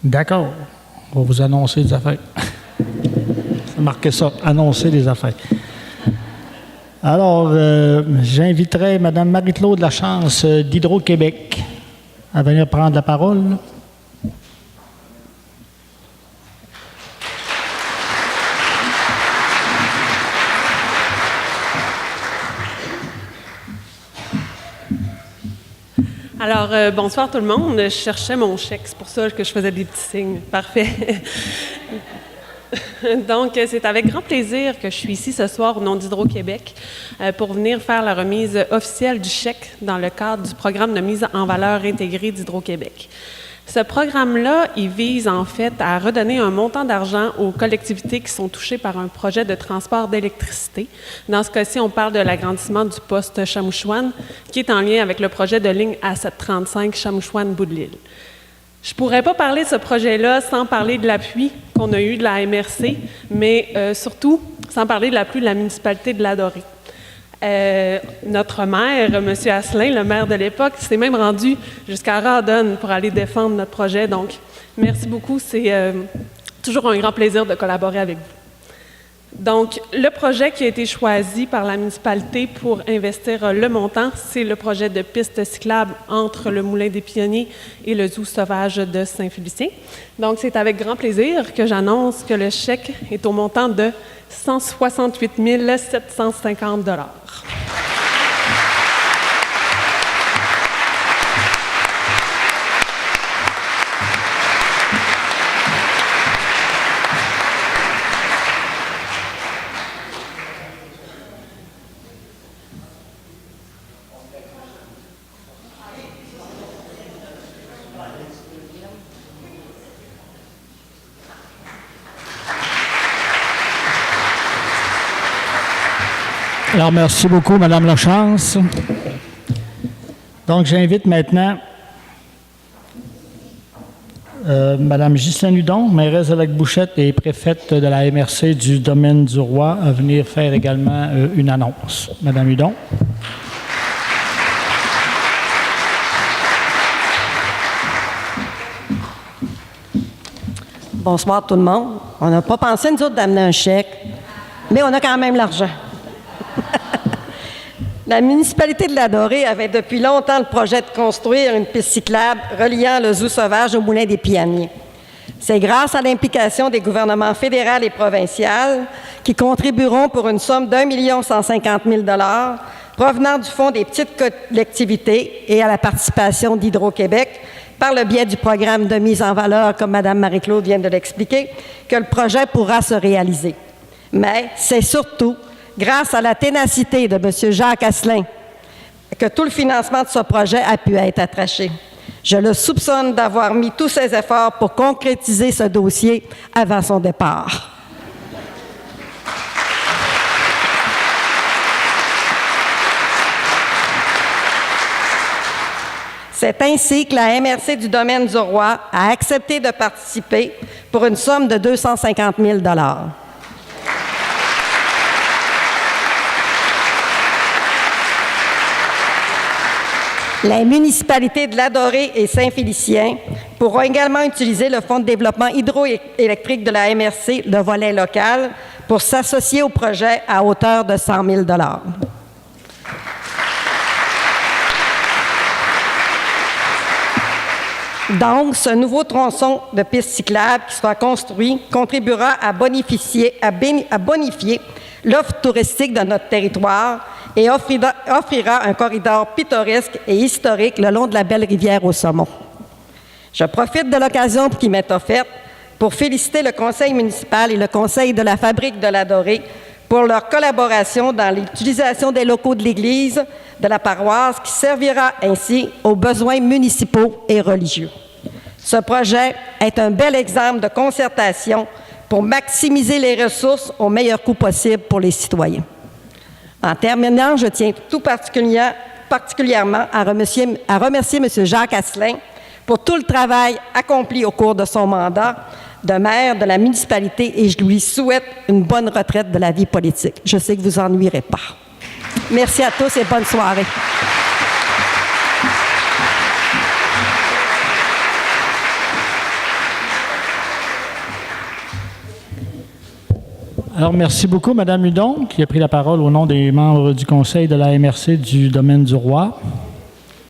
D'accord. On va vous annoncer des affaires. Marquez ça, annoncer des affaires. Alors, j'inviterai Mme Marie-Claude Lachance d'Hydro-Québec à venir prendre la parole. Alors, bonsoir tout le monde. Je cherchais mon chèque, c'est pour ça que je faisais des petits signes. Parfait. Donc, c'est avec grand plaisir que je suis ici ce soir au nom d'Hydro-Québec pour venir faire la remise officielle du chèque dans le cadre du programme de mise en valeur intégrée d'Hydro-Québec. Ce programme-là, il vise en fait à redonner un montant d'argent aux collectivités qui sont touchées par un projet de transport d'électricité. Dans ce cas-ci, on parle de l'agrandissement du poste Chamouchouane, qui est en lien avec le projet de ligne A735 Chamouchouane-Bout-de-l'Île. Je ne pourrais pas parler de ce projet-là sans parler de l'appui qu'on a eu de la MRC, mais surtout sans parler de l'appui de la municipalité de Ladorée. Notre maire, M. Asselin, le maire de l'époque, s'est même rendu jusqu'à Radon pour aller défendre notre projet. Donc, merci beaucoup. C'est toujours un grand plaisir de collaborer avec vous. Donc, le projet qui a été choisi par la municipalité pour investir le montant, c'est le projet de piste cyclable entre le Moulin des Pionniers et le zoo sauvage de Saint-Félicien. Donc, c'est avec grand plaisir que j'annonce que le chèque est au montant de 168 750 $. Alors, merci beaucoup, Mme Lachance. Donc, j'invite maintenant Mme Ghislaine Hudon, mairesse de Lac-Bouchette et préfète de la MRC du domaine du Roi, à venir faire également une annonce. Mme Hudon. Bonsoir tout le monde. On n'a pas pensé, nous autres, d'amener un chèque, mais on a quand même l'argent. La municipalité de Ladorée avait depuis longtemps le projet de construire une piste cyclable reliant le zoo sauvage au Moulin des Pionniers. C'est grâce à l'implication des gouvernements fédéral et provincial qui contribueront pour une somme d'1 150 000 $ provenant du Fonds des petites collectivités et à la participation d'Hydro-Québec par le biais du programme de mise en valeur, comme Mme Marie-Claude vient de l'expliquer, que le projet pourra se réaliser. Mais c'est surtout grâce à la ténacité de M. Jacques Asselin que tout le financement de ce projet a pu être attraché. Je le soupçonne d'avoir mis tous ses efforts pour concrétiser ce dossier avant son départ. C'est ainsi que la MRC du domaine du Roi a accepté de participer pour une somme de 250 000 $. La municipalité de Ladorée et Saint-Félicien pourront également utiliser le Fonds de développement hydroélectrique de la MRC, le volet local, pour s'associer au projet à hauteur de 100 000 $. Donc, ce nouveau tronçon de piste cyclable qui sera construit contribuera à bonifier l'offre touristique de notre territoire et offrira un corridor pittoresque et historique le long de la belle rivière au saumon. Je profite de l'occasion qui m'est offerte pour féliciter le conseil municipal et le conseil de la fabrique de Ladorée pour leur collaboration dans l'utilisation des locaux de l'église de la paroisse qui servira ainsi aux besoins municipaux et religieux. Ce projet est un bel exemple de concertation pour maximiser les ressources au meilleur coût possible pour les citoyens. En terminant, je tiens tout particulièrement à remercier M. Jacques Asselin pour tout le travail accompli au cours de son mandat de maire de la municipalité et je lui souhaite une bonne retraite de la vie politique. Je sais que vous ennuierez pas. Merci à tous et bonne soirée. Alors, merci beaucoup, Mme Hudon, qui a pris la parole au nom des membres du Conseil de la MRC du domaine du Roi.